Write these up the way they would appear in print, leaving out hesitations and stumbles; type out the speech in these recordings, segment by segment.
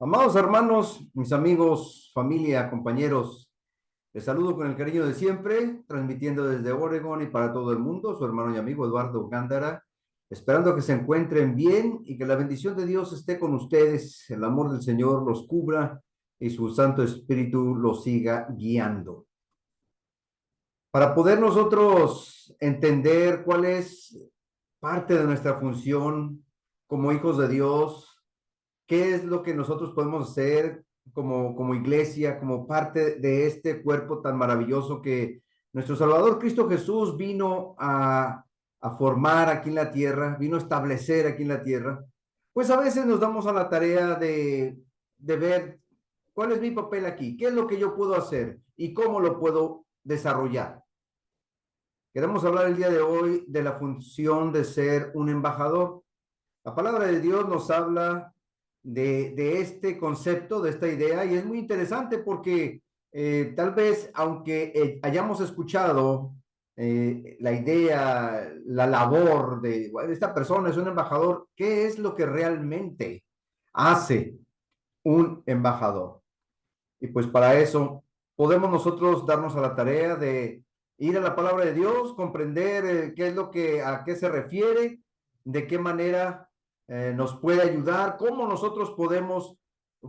Amados hermanos, mis amigos, familia, compañeros, les saludo con el cariño de siempre, transmitiendo desde Oregon y para todo el mundo, su hermano y amigo Eduardo Gándara, esperando que se encuentren bien y que la bendición de Dios esté con ustedes, el amor del Señor los cubra y su Santo Espíritu los siga guiando. Para poder nosotros entender cuál es parte de nuestra función como hijos de Dios, qué es lo que nosotros podemos hacer como iglesia, como parte de este cuerpo tan maravilloso que nuestro Salvador Cristo Jesús vino a formar aquí en la tierra, vino a establecer aquí en la tierra. Pues a veces nos damos a la tarea de ver cuál es mi papel aquí, qué es lo que yo puedo hacer y cómo lo puedo desarrollar. Queremos hablar el día de hoy de la función de ser un embajador. La palabra de Dios nos habla de este concepto, de esta idea, y es muy interesante porque tal vez, aunque hayamos escuchado la idea, la labor de bueno, esta persona es un embajador, ¿qué es lo que realmente hace un embajador? Y pues para eso podemos nosotros darnos a la tarea de ir a la palabra de Dios, comprender qué es lo que, a qué se refiere, de qué manera nos puede ayudar, cómo nosotros podemos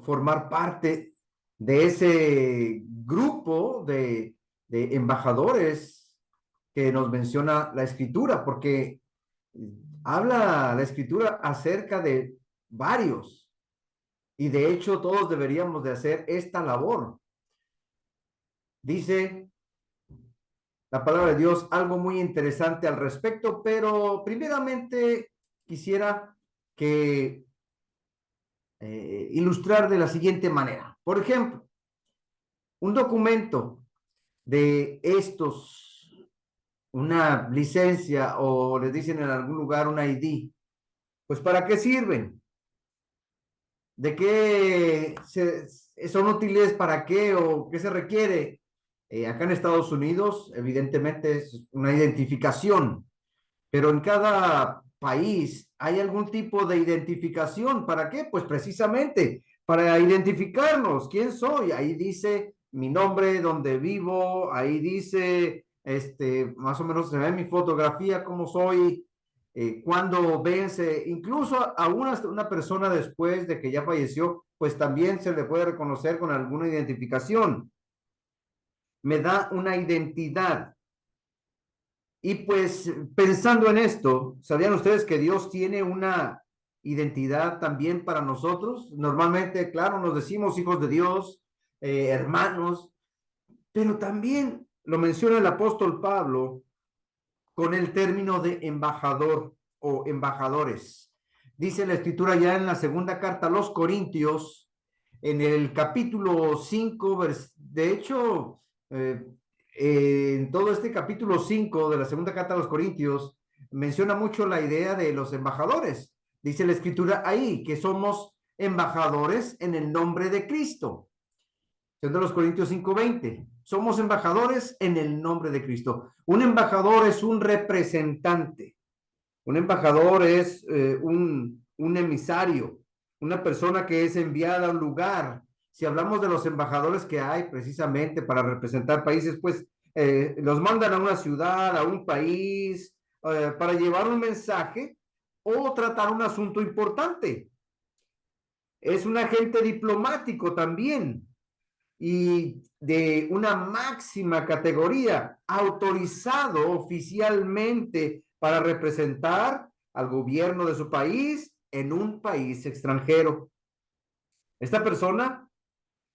formar parte de ese grupo de embajadores que nos menciona la Escritura, porque habla la Escritura acerca de varios, y de hecho todos deberíamos de hacer esta labor. Dice la palabra de Dios algo muy interesante al respecto, pero primeramente quisiera que ilustrar de la siguiente manera. Por ejemplo, un documento de estos, una licencia o les dicen en algún lugar un ID, pues ¿para qué sirven? ¿De qué son útiles? ¿Para qué? ¿O qué se requiere? Acá en Estados Unidos, evidentemente es una identificación, pero en cada país hay algún tipo de identificación. ¿Para qué? Pues precisamente para identificarnos. ¿Quién soy? Ahí dice mi nombre, dónde vivo, ahí dice, más o menos se ve mi fotografía, cómo soy, cuándo vence, incluso a una persona después de que ya falleció, pues también se le puede reconocer con alguna identificación. Me da una identidad. Y pues pensando en esto, ¿sabían ustedes que Dios tiene una identidad también para nosotros? Normalmente, claro, nos decimos hijos de Dios, hermanos, pero también lo menciona el apóstol Pablo con el término de embajador o embajadores. Dice la escritura ya en la segunda carta a los Corintios, en el capítulo 5, de hecho, en todo este capítulo 5 de la segunda carta a los Corintios, menciona mucho la idea de los embajadores. Dice la escritura ahí que somos embajadores en el nombre de Cristo. Según los Corintios 5:20, somos embajadores en el nombre de Cristo. Un embajador es un representante. Un embajador es un emisario, una persona que es enviada a un lugar. Si hablamos de los embajadores que hay precisamente para representar países, pues los mandan a una ciudad, a un país, para llevar un mensaje o tratar un asunto importante. Es un agente diplomático también y de una máxima categoría, autorizado oficialmente para representar al gobierno de su país en un país extranjero. Esta persona,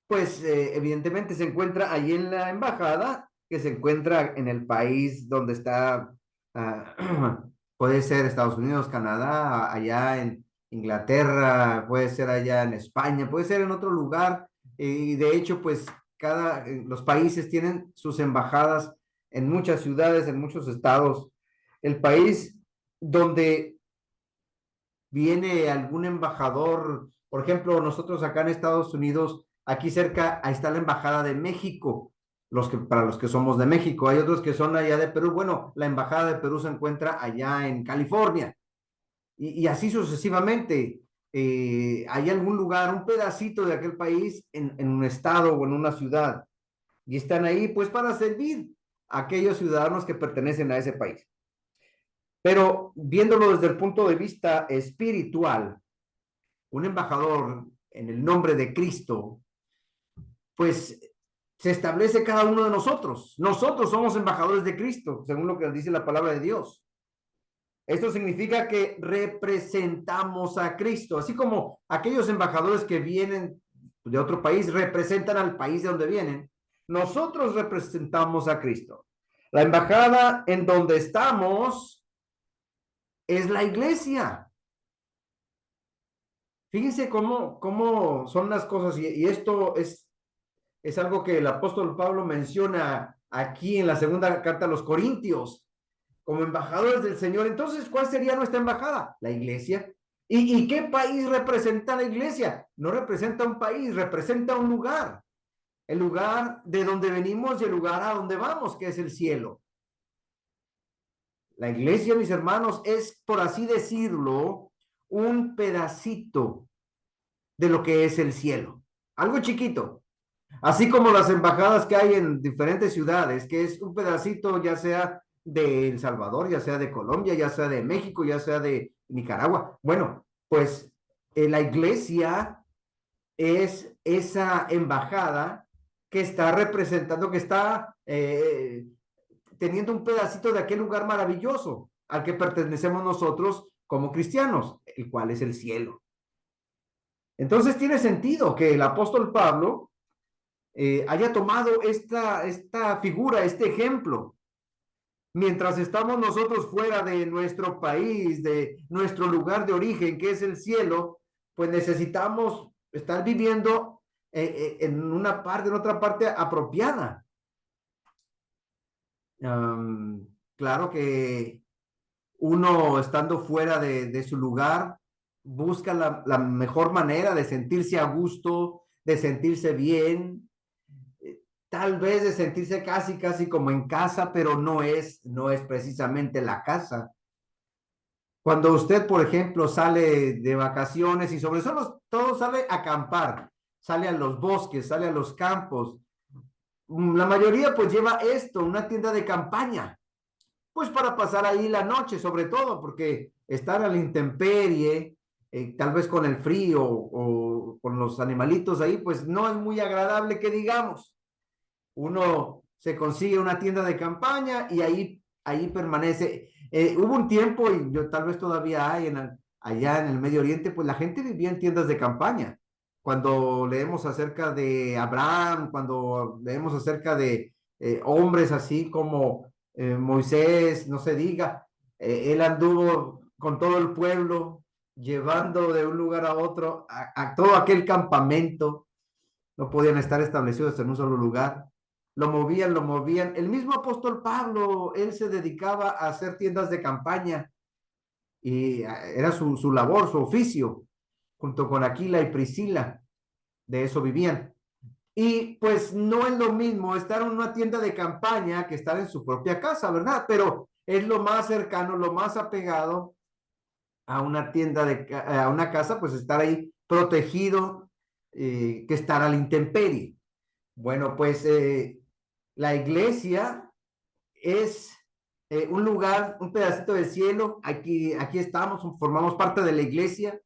pues evidentemente se encuentra allí en la embajada, que se encuentra en el país donde está, puede ser Estados Unidos, Canadá, allá en Inglaterra, puede ser allá en España, puede ser en otro lugar, y de hecho, pues los países tienen sus embajadas en muchas ciudades, en muchos estados. El país donde viene algún embajador, por ejemplo, nosotros acá en Estados Unidos, aquí cerca, ahí está la Embajada de México, para los que somos de México, hay otros que son allá de Perú, bueno, la Embajada de Perú se encuentra allá en California, y así sucesivamente. hay algún lugar, un pedacito de aquel país en un estado o en una ciudad, y están ahí pues para servir a aquellos ciudadanos que pertenecen a ese país. Pero viéndolo desde el punto de vista espiritual, un embajador en el nombre de Cristo, pues se establece cada uno de nosotros. Nosotros somos embajadores de Cristo, según lo que dice la palabra de Dios. Esto significa que representamos a Cristo, así como aquellos embajadores que vienen de otro país representan al país de donde vienen. Nosotros representamos a Cristo. La embajada en donde estamos es la iglesia. Fíjense cómo son las cosas, y esto es algo que el apóstol Pablo menciona aquí en la segunda carta a los Corintios, como embajadores del Señor. Entonces, ¿cuál sería nuestra embajada? La iglesia. ¿Y qué país representa la iglesia? No representa un país, representa un lugar. El lugar de donde venimos y el lugar a donde vamos, que es el cielo. La iglesia, mis hermanos, es, por así decirlo, un pedacito de lo que es el cielo. Algo chiquito. Así como las embajadas que hay en diferentes ciudades, que es un pedacito ya sea de El Salvador, ya sea de Colombia, ya sea de México, ya sea de Nicaragua. Bueno, pues la iglesia es esa embajada que está representando, que está teniendo un pedacito de aquel lugar maravilloso al que pertenecemos nosotros como cristianos, el cual es el cielo. Entonces tiene sentido que el apóstol Pablo haya tomado esta figura, este ejemplo. Mientras estamos nosotros fuera de nuestro país, de nuestro lugar de origen, que es el cielo, pues necesitamos estar viviendo en una parte, en otra parte apropiada. Claro que uno estando fuera de su lugar busca la mejor manera de sentirse a gusto, de sentirse bien, tal vez de sentirse casi como en casa, pero no es precisamente la casa. Cuando usted, por ejemplo, sale de vacaciones y sobre todo sale a acampar, sale a los bosques, sale a los campos, la mayoría pues lleva esto, una tienda de campaña, pues para pasar ahí la noche, sobre todo, porque estar a la intemperie, tal vez con el frío o con los animalitos ahí, pues no es muy agradable que digamos. Uno se consigue una tienda de campaña y ahí permanece. Hubo un tiempo, y yo tal vez todavía hay allá en el Medio Oriente, pues la gente vivía en tiendas de campaña. Cuando leemos acerca de Abraham, cuando leemos acerca de hombres así como Moisés, no se diga, él anduvo con todo el pueblo, llevando de un lugar a otro a todo aquel campamento. No podían estar establecidos en un solo lugar. Lo movían, lo movían. El mismo apóstol Pablo, él se dedicaba a hacer tiendas de campaña y era su labor, su oficio, junto con Aquila y Priscila. De eso vivían. Y pues no es lo mismo estar en una tienda de campaña que estar en su propia casa, ¿verdad? Pero es lo más cercano, lo más apegado a una tienda, a una casa, pues estar ahí protegido, que estar a la intemperie. Bueno, pues la iglesia es un lugar, un pedacito del cielo. Aquí estamos, formamos parte de la iglesia,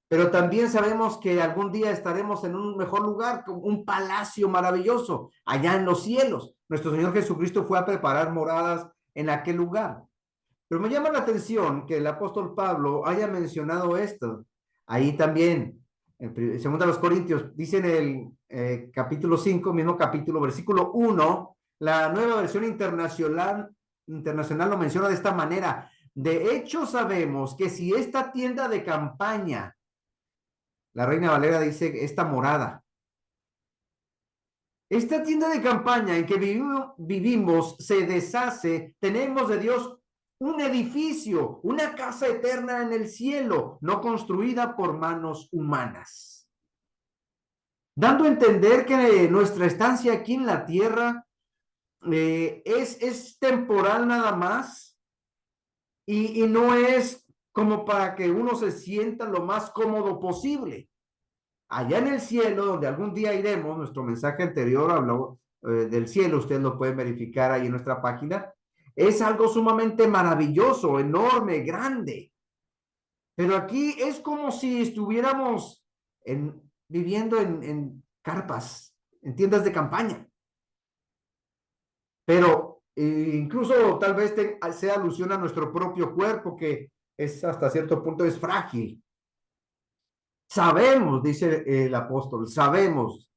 pero también sabemos que algún día estaremos en un mejor lugar, un palacio maravilloso, allá en los cielos. Nuestro Señor Jesucristo fue a preparar moradas en aquel lugar. Pero me llama la atención que el apóstol Pablo haya mencionado esto. Ahí también, en segundo a los Corintios, dice en el capítulo 5, mismo capítulo, versículo 1, la nueva versión internacional lo menciona de esta manera. De hecho, sabemos que si esta tienda de campaña, la Reina Valera dice esta morada, esta tienda de campaña en que vivimos se deshace, tenemos de Dios un edificio, una casa eterna en el cielo, no construida por manos humanas. Dando a entender que nuestra estancia aquí en la tierra es temporal nada más y no es como para que uno se sienta lo más cómodo posible. Allá en el cielo, donde algún día iremos, nuestro mensaje anterior habló del cielo, ustedes lo pueden verificar ahí en nuestra página, es algo sumamente maravilloso, enorme, grande. Pero aquí es como si estuviéramos viviendo en carpas, en tiendas de campaña. Pero incluso tal vez sea alusión a nuestro propio cuerpo, que es hasta cierto punto es frágil. Sabemos, dice el apóstol, sabemos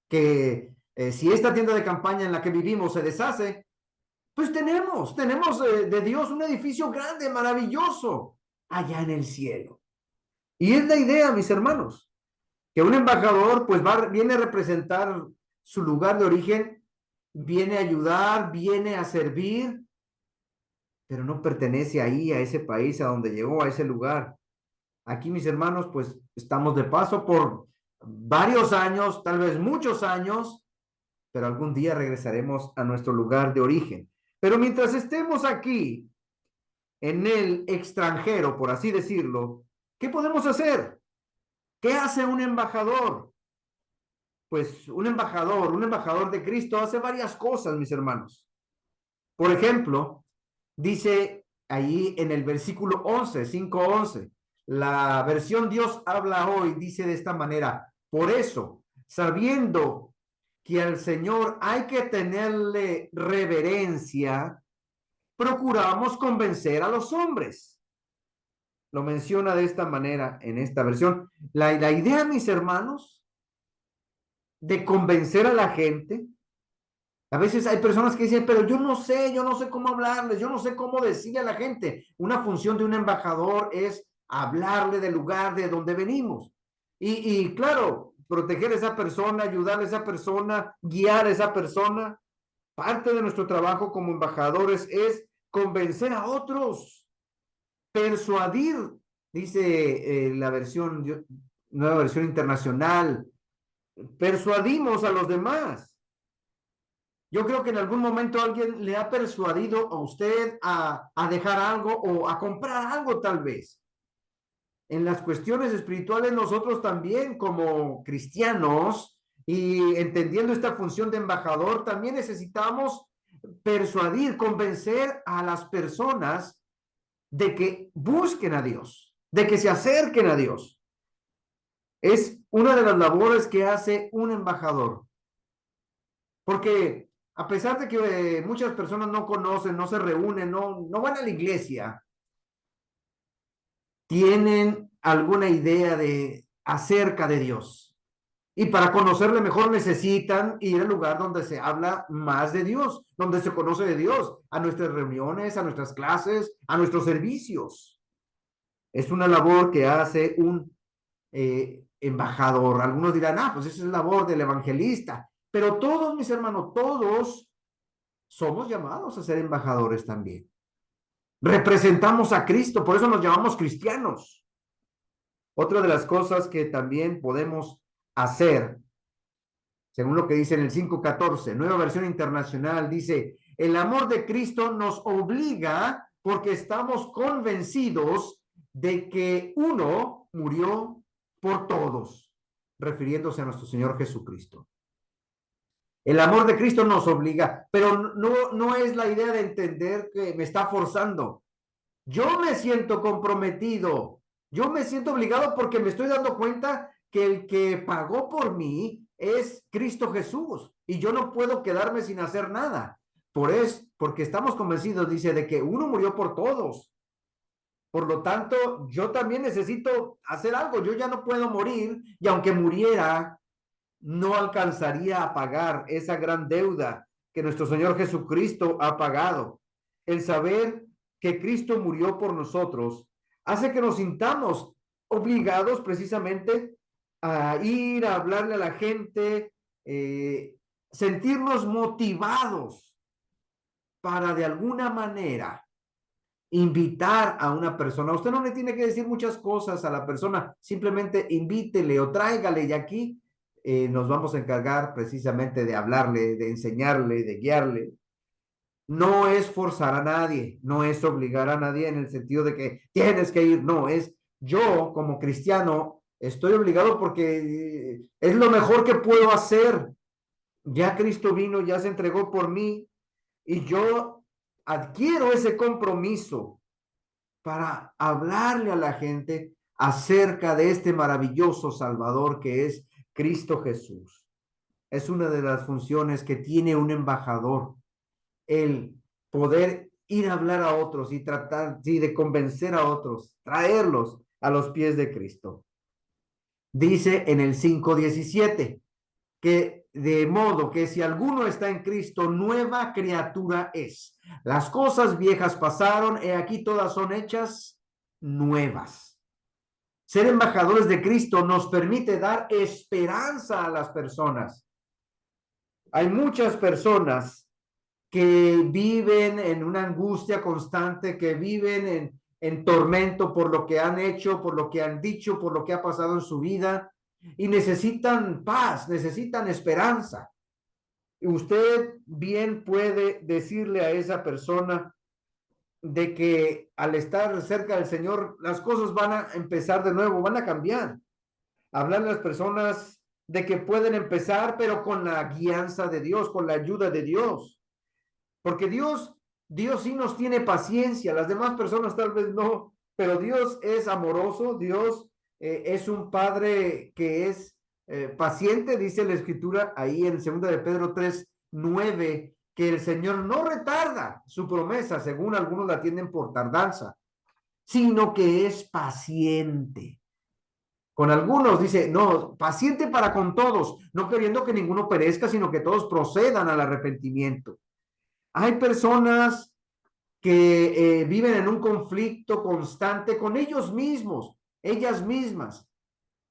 que si esta tienda de campaña en la que vivimos se deshace, pues tenemos de Dios un edificio grande, maravilloso, allá en el cielo. Y es la idea, mis hermanos, que un embajador pues viene a representar su lugar de origen, viene a ayudar, viene a servir, pero no pertenece ahí a ese país a donde llegó, a ese lugar. Aquí, mis hermanos, pues estamos de paso por varios años, tal vez muchos años, pero algún día regresaremos a nuestro lugar de origen. Pero mientras estemos aquí, en el extranjero, por así decirlo, ¿qué podemos hacer? ¿Qué hace un embajador? Pues un embajador de Cristo hace varias cosas, mis hermanos. Por ejemplo, dice ahí en el versículo 11, 5:11, la versión Dios habla hoy, dice de esta manera: por eso, sabiendo que al Señor hay que tenerle reverencia, procuramos convencer a los hombres. Lo menciona de esta manera en esta versión. La idea, mis hermanos, de convencer a la gente. A veces hay personas que dicen, pero yo no sé cómo hablarles, yo no sé cómo decirle a la gente. Una función de un embajador es hablarle del lugar de donde venimos. Y claro, proteger a esa persona, ayudar a esa persona, guiar a esa persona. Parte de nuestro trabajo como embajadores es convencer a otros, persuadir, dice la nueva versión internacional, persuadimos a los demás. Yo creo que en algún momento alguien le ha persuadido a usted a dejar algo o a comprar algo tal vez. En las cuestiones espirituales nosotros también como cristianos y entendiendo esta función de embajador, también necesitamos persuadir, convencer a las personas de que busquen a Dios, de que se acerquen a Dios. Es una de las labores que hace un embajador. Porque a pesar de que muchas personas no conocen, no se reúnen, no van a la iglesia, tienen alguna idea acerca de Dios. Y para conocerle mejor necesitan ir al lugar donde se habla más de Dios, donde se conoce de Dios, a nuestras reuniones, a nuestras clases, a nuestros servicios. Es una labor que hace un embajador. Algunos dirán, pues esa es labor del evangelista. Pero todos, mis hermanos, todos somos llamados a ser embajadores también. Representamos a Cristo, por eso nos llamamos cristianos. Otra de las cosas que también podemos hacer, según lo que dice en el 5:14, nueva versión internacional, dice: el amor de Cristo nos obliga porque estamos convencidos de que uno murió por todos, refiriéndose a nuestro Señor Jesucristo. El amor de Cristo nos obliga, pero no es la idea de entender que me está forzando. Yo me siento comprometido, yo me siento obligado porque me estoy dando cuenta que el que pagó por mí es Cristo Jesús y yo no puedo quedarme sin hacer nada. Porque estamos convencidos, dice, de que uno murió por todos. Por lo tanto, yo también necesito hacer algo. Yo ya no puedo morir y aunque muriera, no alcanzaría a pagar esa gran deuda que nuestro Señor Jesucristo ha pagado. El saber que Cristo murió por nosotros hace que nos sintamos obligados precisamente a ir a hablarle a la gente, sentirnos motivados para de alguna manera invitar a una persona. Usted no le tiene que decir muchas cosas a la persona, simplemente invítele o tráigale y aquí nos vamos a encargar precisamente de hablarle, de enseñarle, de guiarle. no es forzar a nadie, no es obligar a nadie en el sentido de que tienes que ir, no, es yo como cristiano estoy obligado porque es lo mejor que puedo hacer. Ya Cristo vino, ya se entregó por mí y yo adquiero ese compromiso para hablarle a la gente acerca de este maravilloso Salvador que es Cristo Jesús. Es una de las funciones que tiene un embajador, el poder ir a hablar a otros y tratar, sí, de convencer a otros, traerlos a los pies de Cristo. Dice en el 5:17 que de modo que si alguno está en Cristo, nueva criatura es. Las cosas viejas pasaron, he aquí todas son hechas nuevas. Ser embajadores de Cristo nos permite dar esperanza a las personas. Hay muchas personas que viven en una angustia constante, que viven en tormento por lo que han hecho, por lo que han dicho, por lo que ha pasado en su vida, y necesitan paz, necesitan esperanza. Y usted bien puede decirle a esa persona de que al estar cerca del Señor, las cosas van a empezar de nuevo, van a cambiar. Hablar a las personas de que pueden empezar, pero con la guianza de Dios, con la ayuda de Dios. Porque Dios sí nos tiene paciencia, las demás personas tal vez no, pero Dios es amoroso, Dios es un padre que es paciente, dice la escritura ahí en 2 de Pedro 3:9, que el Señor no retarda su promesa, según algunos la tienen por tardanza, sino que es paciente. Con algunos dice, no, paciente para con todos, no queriendo que ninguno perezca, sino que todos procedan al arrepentimiento. Hay personas que viven en un conflicto constante con ellos mismos, ellas mismas,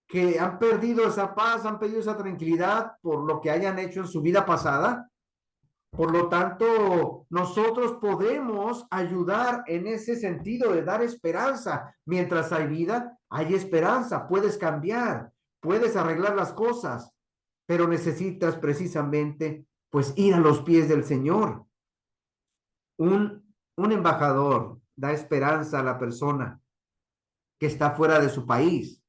que han perdido esa paz, han perdido esa tranquilidad por lo que hayan hecho en su vida pasada. Por lo tanto, nosotros podemos ayudar en ese sentido de dar esperanza. Mientras hay vida, hay esperanza. Puedes cambiar, puedes arreglar las cosas, pero necesitas precisamente, pues, ir a los pies del Señor. Un embajador da esperanza a la persona que está fuera de su país.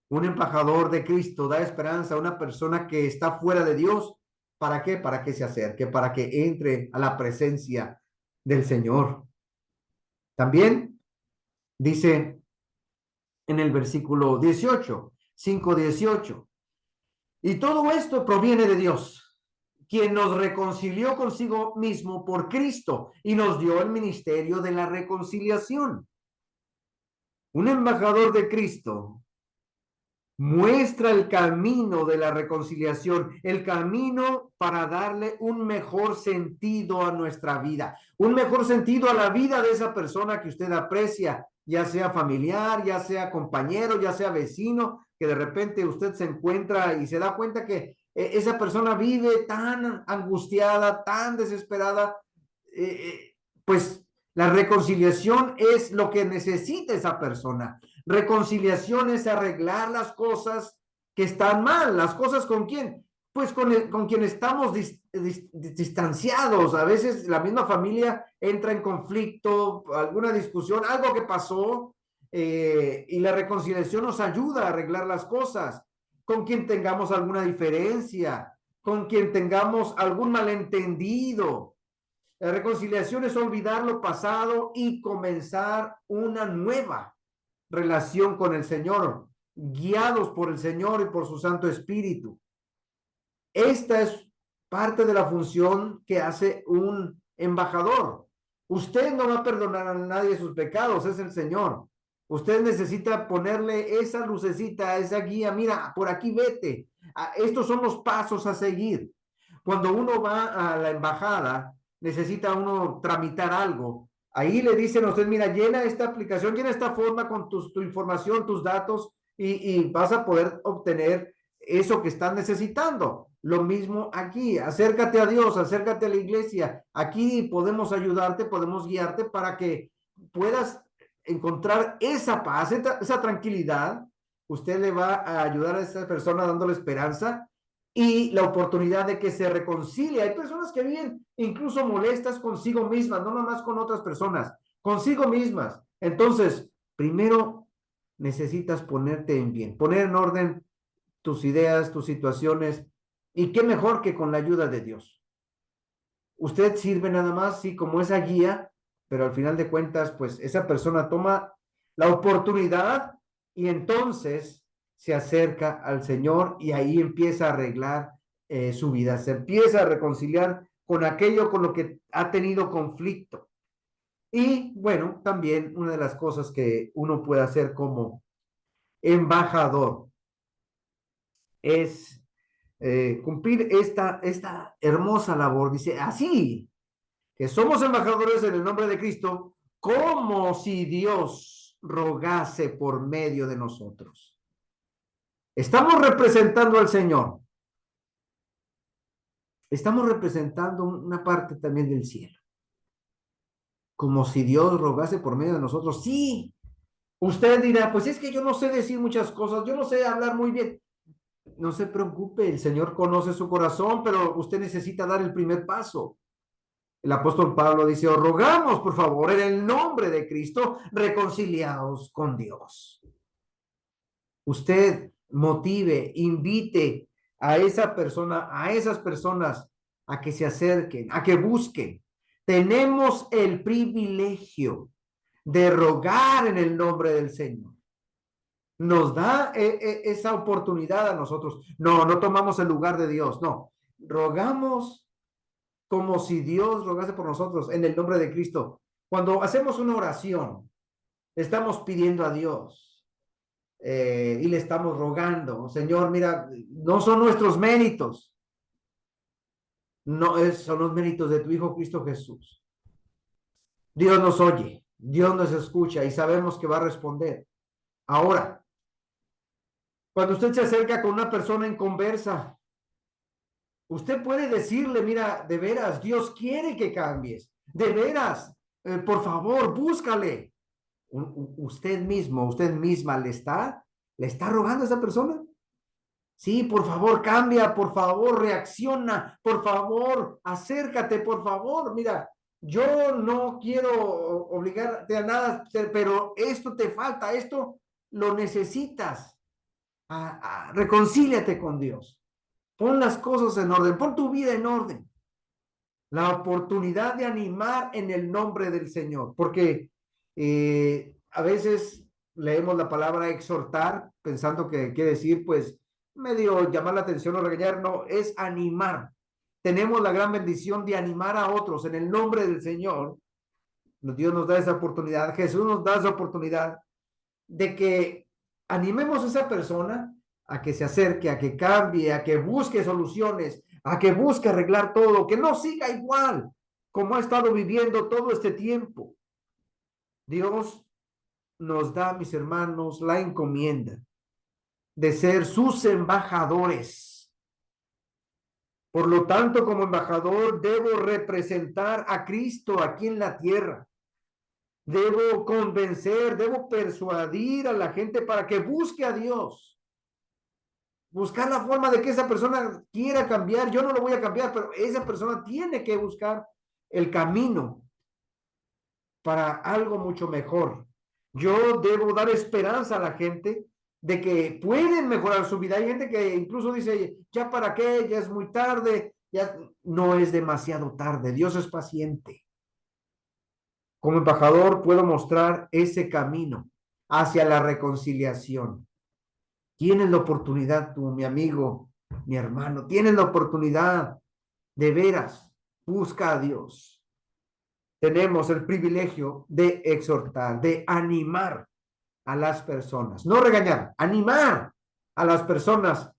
Un embajador de Cristo da esperanza a una persona que está fuera de Dios. ¿Para qué? Para que se acerque, para que entre a la presencia del Señor. También dice en el versículo 18, 5:18, y todo esto proviene de Dios, quien nos reconcilió consigo mismo por Cristo y nos dio el ministerio de la reconciliación. Un embajador de Cristo muestra el camino de la reconciliación, el camino para darle un mejor sentido a nuestra vida, un mejor sentido a la vida de esa persona que usted aprecia, ya sea familiar, ya sea compañero, ya sea vecino, que de repente usted se encuentra y se da cuenta que esa persona vive tan angustiada, tan desesperada, pues la reconciliación es lo que necesita esa persona. Reconciliación es arreglar las cosas que están mal. ¿Las cosas con quién? Pues con quien estamos distanciados. A veces la misma familia entra en conflicto, alguna discusión, algo que pasó, y la reconciliación nos ayuda a arreglar las cosas. Con quien tengamos alguna diferencia, con quien tengamos algún malentendido. La reconciliación es olvidar lo pasado y comenzar una nueva relación con el Señor, guiados por el Señor y por su Santo Espíritu. Esta es parte de la función que hace un embajador. Usted no va a perdonar a nadie sus pecados, es el Señor. Usted necesita ponerle esa lucecita, esa guía, mira, por aquí vete. Estos son los pasos a seguir. Cuando uno va a la embajada, necesita uno tramitar algo. Ahí le dicen a usted, mira, llena esta aplicación, llena esta forma con tu información, tus datos, y vas a poder obtener eso que estás necesitando. Lo mismo aquí, acércate a Dios, acércate a la iglesia. Aquí podemos ayudarte, podemos guiarte para que puedas encontrar esa paz, esa tranquilidad. Usted le va a ayudar a esa persona dándole esperanza y la oportunidad de que se reconcilie. Hay personas que viven incluso molestas consigo mismas, no nomás con otras personas, consigo mismas. Entonces, primero necesitas ponerte en bien, poner en orden tus ideas, tus situaciones, y qué mejor que con la ayuda de Dios. Usted sirve nada más, sí, como esa guía, pero al final de cuentas, pues esa persona toma la oportunidad y entonces se acerca al Señor y ahí empieza a arreglar su vida, se empieza a reconciliar con aquello con lo que ha tenido conflicto. Y bueno, también una de las cosas que uno puede hacer como embajador es cumplir esta hermosa labor. Dice, así que somos embajadores en el nombre de Cristo, como si Dios rogase por medio de nosotros. Estamos representando al Señor. Estamos representando una parte también del cielo. Como si Dios rogase por medio de nosotros. Sí, usted dirá, pues es que yo no sé decir muchas cosas, yo no sé hablar muy bien. No se preocupe, el Señor conoce su corazón, pero usted necesita dar el primer paso. El apóstol Pablo dice, os rogamos, por favor, en el nombre de Cristo, reconciliaos con Dios. Usted motive, invite a esa persona, a esas personas, a que se acerquen, a que busquen. Tenemos el privilegio de rogar en el nombre del Señor. Nos da esa oportunidad a nosotros. No, no tomamos el lugar de Dios, no. Rogamos como si Dios rogase por nosotros en el nombre de Cristo. Cuando hacemos una oración, estamos pidiendo a Dios y le estamos rogando, Señor, mira, no son nuestros méritos, no son los méritos de tu Hijo Cristo Jesús. Dios nos oye, Dios nos escucha y sabemos que va a responder. Ahora, cuando usted se acerca con una persona en conversa, usted puede decirle, mira, de veras, Dios quiere que cambies, de veras, por favor, búscale. Usted mismo, usted misma le está rogando a esa persona. Sí, por favor, cambia, por favor, reacciona, por favor, acércate, por favor. Mira, yo no quiero obligarte a nada, pero esto te falta, esto lo necesitas. Reconcíliate con Dios. Pon las cosas en orden, pon tu vida en orden. La oportunidad de animar en el nombre del Señor, porque a veces leemos la palabra exhortar pensando que quiere decir pues medio llamar la atención o regañar, no, es animar. Tenemos la gran bendición de animar a otros en el nombre del Señor. Dios nos da esa oportunidad, Jesús nos da esa oportunidad de que animemos a esa persona a que se acerque, a que cambie, a que busque soluciones, a que busque arreglar todo, que no siga igual como ha estado viviendo todo este tiempo. Dios nos da, mis hermanos, la encomienda de ser sus embajadores. Por lo tanto, como embajador, debo representar a Cristo aquí en la tierra. Debo convencer, debo persuadir a la gente para que busque a Dios. Buscar la forma de que esa persona quiera cambiar. Yo no lo voy a cambiar, pero esa persona tiene que buscar el camino para algo mucho mejor. Yo debo dar esperanza a la gente de que pueden mejorar su vida. Hay gente que incluso dice, ya para qué, ya es muy tarde, ya no es demasiado tarde. Dios es paciente. Como embajador puedo mostrar ese camino hacia la reconciliación. Tienes la oportunidad, tú, mi amigo, mi hermano, tienes la oportunidad, de veras, busca a Dios. Tenemos el privilegio de exhortar, de animar a las personas, no regañar, animar a las personas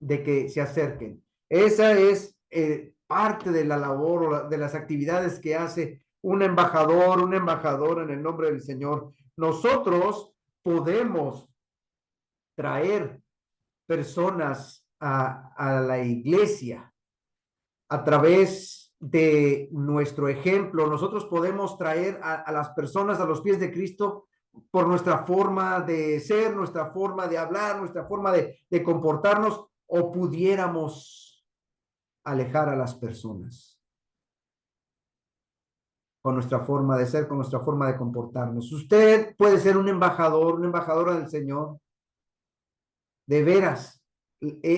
de que se acerquen. Esa es parte de la labor o de las actividades que hace un embajador, una embajadora en el nombre del Señor. Nosotros podemos traer personas a la iglesia a través de nuestro ejemplo. Nosotros podemos traer a las personas a los pies de Cristo por nuestra forma de ser, nuestra forma de hablar, nuestra forma de comportarnos, o pudiéramos alejar a las personas con nuestra forma de ser, con nuestra forma de comportarnos. Usted puede ser un embajador, una embajadora del Señor, de veras.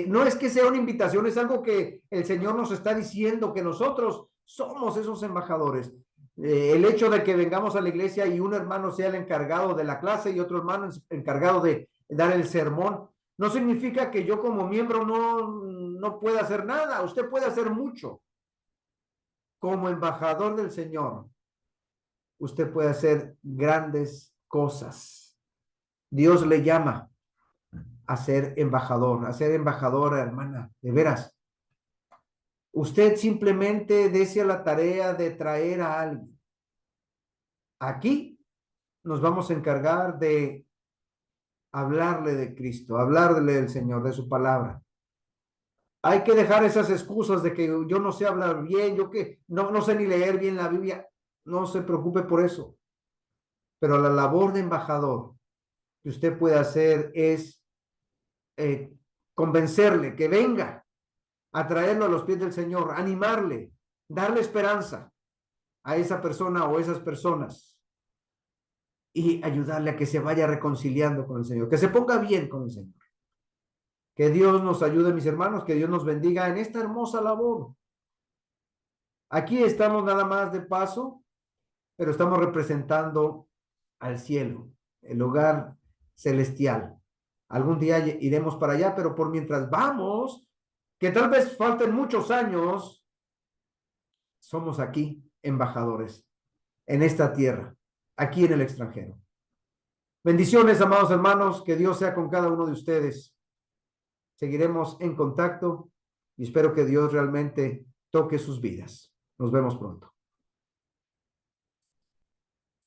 No es que sea una invitación, es algo que el Señor nos está diciendo, que nosotros somos esos embajadores. El hecho de que vengamos a la iglesia y un hermano sea el encargado de la clase y otro hermano encargado de dar el sermón, no significa que yo como miembro no pueda hacer nada. Usted puede hacer mucho. Como embajador del Señor, usted puede hacer grandes cosas. Dios le llama a ser embajador, a ser embajadora, hermana, de veras. Usted simplemente desea la tarea de traer a alguien. Aquí nos vamos a encargar de hablarle de Cristo, hablarle del Señor, de su palabra. Hay que dejar esas excusas de que yo no sé hablar bien, yo que no sé ni leer bien la Biblia. No se preocupe por eso. Pero la labor de embajador que usted puede hacer es convencerle que venga, a traerlo a los pies del Señor, animarle, darle esperanza a esa persona o esas personas y ayudarle a que se vaya reconciliando con el Señor, que se ponga bien con el Señor. Que Dios nos ayude, mis hermanos, que Dios nos bendiga en esta hermosa labor. Aquí estamos nada más de paso, pero estamos representando al cielo, el hogar celestial. Algún día iremos para allá, pero por mientras vamos, que tal vez falten muchos años, somos aquí embajadores en esta tierra, aquí en el extranjero. Bendiciones, amados hermanos, que Dios sea con cada uno de ustedes. Seguiremos en contacto y espero que Dios realmente toque sus vidas. Nos vemos pronto.